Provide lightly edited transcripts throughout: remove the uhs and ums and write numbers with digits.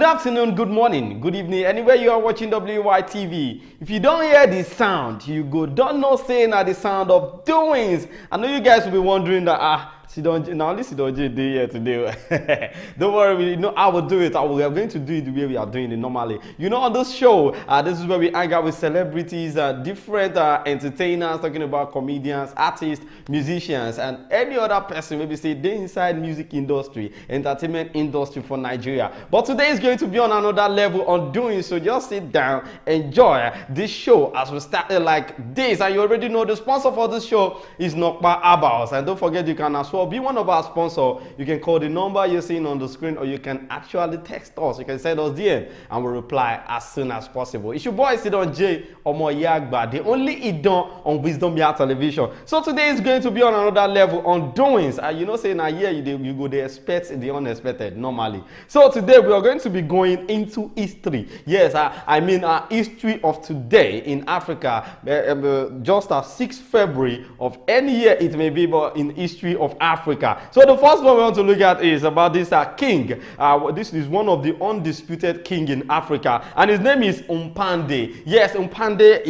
Good afternoon, good morning, good evening, anywhere you are watching WYTV. If you don't hear the sound, you go don't know saying at the sound of doings. I know you guys will be wondering that now listen to day here today. Don't worry, you know I will do it. We are going to do it the way we are doing it normally. You know, on this show, this is where we hang out with celebrities, different entertainers, talking about comedians, artists, musicians, and any other person maybe say they inside music industry, entertainment industry for Nigeria. But today is going to be on another level on doing so. Just sit down, enjoy this show as we started like this. And you already know the sponsor for this show is Nokpa Abals. And don't forget you can as well be one of our sponsors. You can call the number you're seeing on the screen, or you can actually text us. You can send us DM and we'll reply as soon as possible. It's your boy Sidon J Omoyagba, the only Idon on Wisdom Yard Television. So today is going to be on another level on doings. You know, saying a year you go they expect the unexpected normally. So today we are going to be going into history. Yes, I mean history of today in Africa. Just 6th February of any year it may be, but in history of Africa. So the first one we want to look at is about this king. This is one of the undisputed king in Africa, and his name is Mpande. Yes, Mpande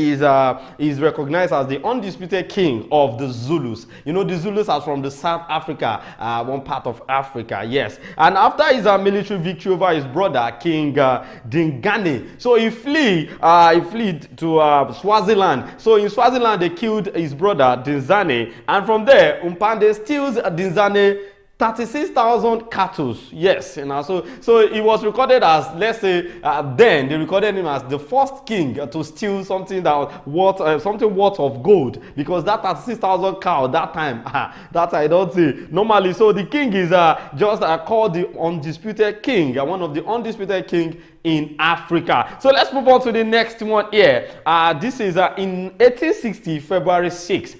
is recognized as the undisputed king of the Zulus. You know, the Zulus are from the South Africa, one part of Africa. Yes, and after his military victory over his brother King Dingane, so he fled to Swaziland. So in Swaziland they killed his brother Dinzane, and from there Mpande steals Dinzane 36,000 cattle. Yes, so he was recorded as, let's say, then they recorded him as the first king to steal something that worth of gold, because that 36,000 cow that time, that I don't see normally. So the king is just called the undisputed king, one of the undisputed king in Africa. So let's move on to the next one here. This is in 1860, February 6.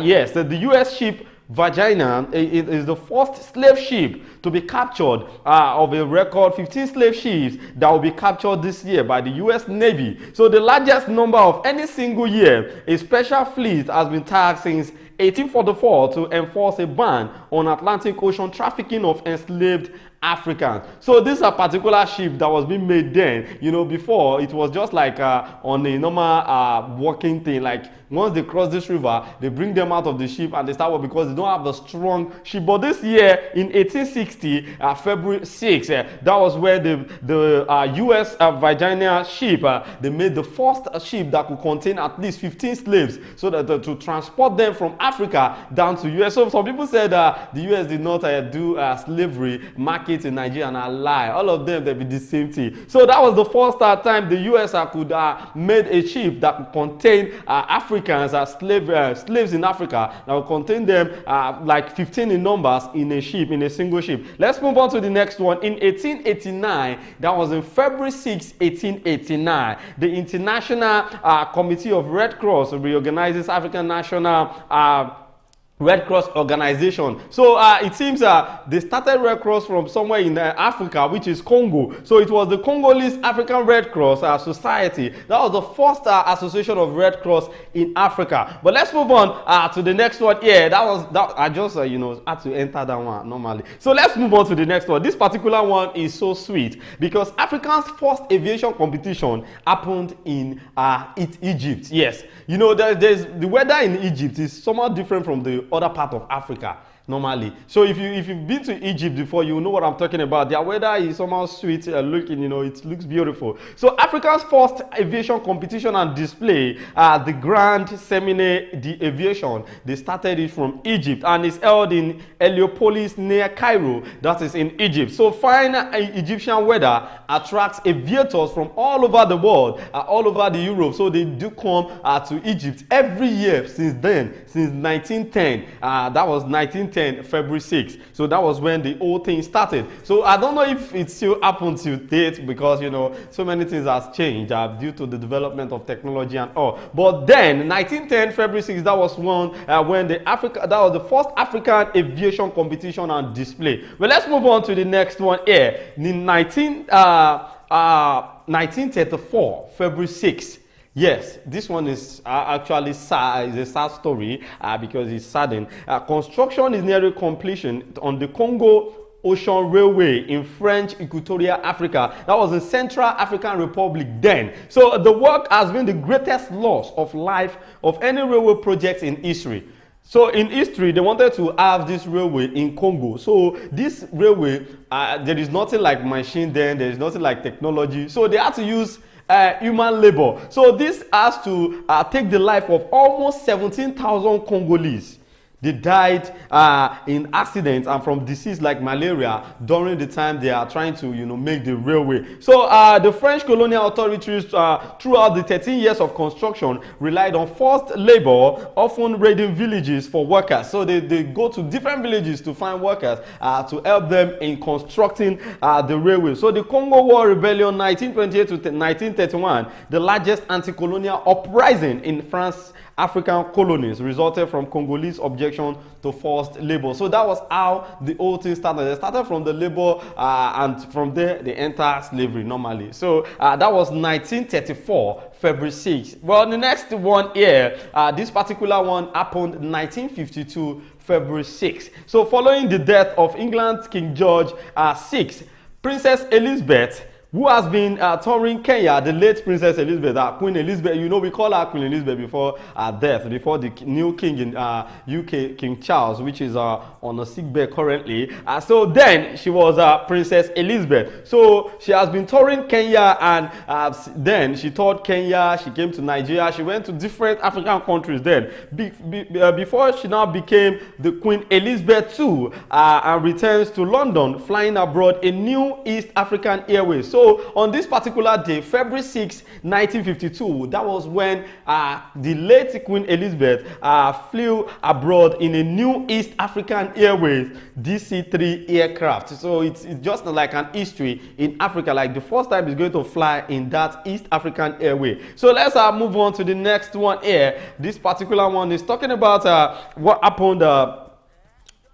Yes, the U.S. ship Virginia is the first slave ship to be captured of a record 15 slave ships that will be captured this year by the U.S. Navy. So the largest number of any single year. A special fleet has been tasked since 1844 to enforce a ban on Atlantic Ocean trafficking of enslaved Africans. So this is a particular ship that was being made then. You know, before it was just like on a normal walking thing. Like once they cross this river, they bring them out of the ship and they start work because they don't have a strong ship. But this year in 1860, February 6, that was where the U.S. Virginia ship, they made the first ship that could contain at least 15 slaves, so that to transport them from Africa down to U.S. So some people said the U.S. did not do slavery market in Nigeria, and I lie. All of them, they be the same thing. So that was the first time the U.S. could made a ship that could contain Africans as slaves in Africa. That would contain them like 15 in numbers in a ship, in a single ship. Let's move on to the next one. In 1889, that was in February 6, 1889, the International Committee of Red Cross reorganizes African National Red Cross organization. So it seems they started Red Cross from somewhere in Africa, which is Congo. So it was the Congolese African Red Cross Society. That was the first association of Red Cross in Africa. But let's move on to the next one. Yeah, I just you know, had to enter that one normally. So let's move on to the next one. This particular one is so sweet because Africa's first aviation competition happened in Egypt. Yes, you know, there's the weather in Egypt is somewhat different from the other part of Africa normally. So if you've been to Egypt before, you know what I'm talking about. Their weather is somehow sweet looking, you know, it looks beautiful. So Africa's first aviation competition and display, the Grand Séminaire d'Aviation, they started it from Egypt and it's held in Heliopolis near Cairo, that is in Egypt. So fine Egyptian weather attracts aviators from all over the world, all over the Europe. So they do come to Egypt every year since then, since 1910. That was 1910. February 6. So that was when the whole thing started. So I don't know if it still happens to date because, you know, so many things has changed due to the development of technology and all. But then 1910 February 6, that was one when that was the first African aviation competition and display. Well, let's move on to the next one here. In 1934 February 6. Yes, this one is actually sad. It's a sad story because it's saddened. Construction is nearing completion on the Congo Ocean Railway in French Equatorial Africa. That was in Central African Republic then. So the work has been the greatest loss of life of any railway project in history. So in history, they wanted to have this railway in Congo. So this railway, there is nothing like machine then, there is nothing like technology. So they had to use human labor. So this has to take the life of almost 17,000 Congolese. They died in accidents and from disease like malaria during the time they are trying to, make the railway. So the French colonial authorities throughout the 13 years of construction relied on forced labor, often raiding villages for workers. So they go to different villages to find workers to help them in constructing the railway. So the Congo War Rebellion 1928 to 1931, the largest anti-colonial uprising in France African colonies, resulted from Congolese objection to forced labor. So that was how the whole thing started. They started from the labor and from there they enter slavery normally. So that was 1934, February 6th. Well, the next one here, this particular one happened 1952, February 6th. So following the death of England's King George VI, Princess Elizabeth, who has been touring Kenya, the late Princess Elizabeth, Queen Elizabeth, we call her Queen Elizabeth before her death, before the new king in UK, King Charles, which is on a sick bed currently. So then she was Princess Elizabeth. So she has been touring Kenya, and then she toured Kenya, she came to Nigeria, she went to different African countries then. Before she now became the Queen Elizabeth II and returns to London, flying abroad a new East African Airways. So on this particular day, February 6, 1952, that was when the late Queen Elizabeth flew abroad in a new East African Airways DC-3 aircraft. So it's just like an history in Africa, like the first time it's going to fly in that East African Airway. So let's move on to the next one here. This particular one is talking about what happened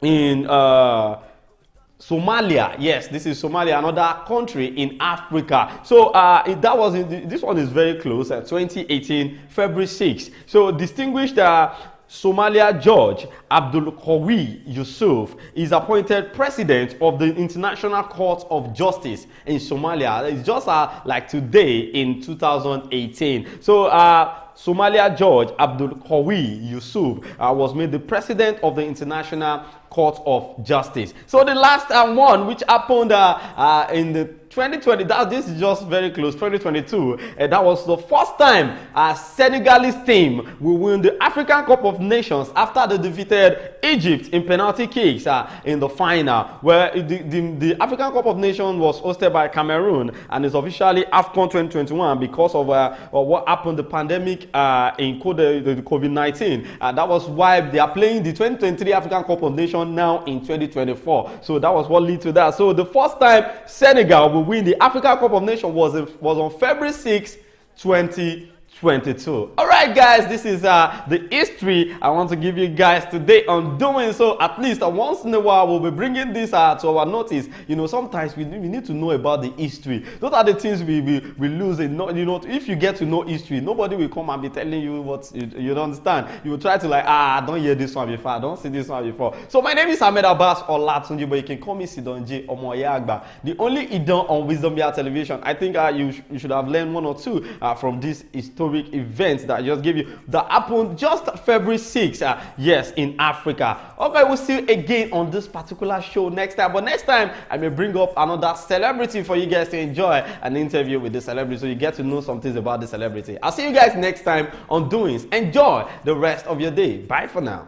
in Somalia. Yes, this is Somalia, another country in Africa. So that was this one is very close, 2018, February 6th. So distinguished Somalia Judge Abdul Qawi Yusuf is appointed president of the International Court of Justice in Somalia. It's just like today in 2018. So Somalia Judge Abdul Qawi Yusuf was made the president of the International Court of Justice. So the last one, which happened in the 2020, this is just very close, 2022. That was the first time a Senegalese team will win the African Cup of Nations after they defeated Egypt in penalty kicks in the final, where the African Cup of Nations was hosted by Cameroon and is officially AFCON 2021 because of what happened, the pandemic in the COVID-19. That was why they are playing the 2023 African Cup of Nations now in 2024. So that was what led to that. So the first time Senegal will win the African Cup of Nations was on February 6, 2022. All right, guys, this is the history I want to give you guys today on doing. So at least once in a while we'll be bringing this to our notice. Sometimes we need to know about the history. Those are the things we lose. If you get to know history, nobody will come and be telling you what you don't understand. You will try to I don't hear this one before, I don't see this one before. So my name is Ahmed Abbas Olatunji, but you can call me Sidonji Omoyagba, the only Idon on Wisdom Yard Television. I think you should have learned one or two from this historic events that I just gave you that happened just February 6th, yes, in Africa. Okay, we'll see you again on this particular show next time, but next time I may bring up another celebrity for you guys to enjoy an interview with the celebrity, so you get to know some things about the celebrity. I'll see you guys next time on Doings. Enjoy the rest of your day. Bye for now.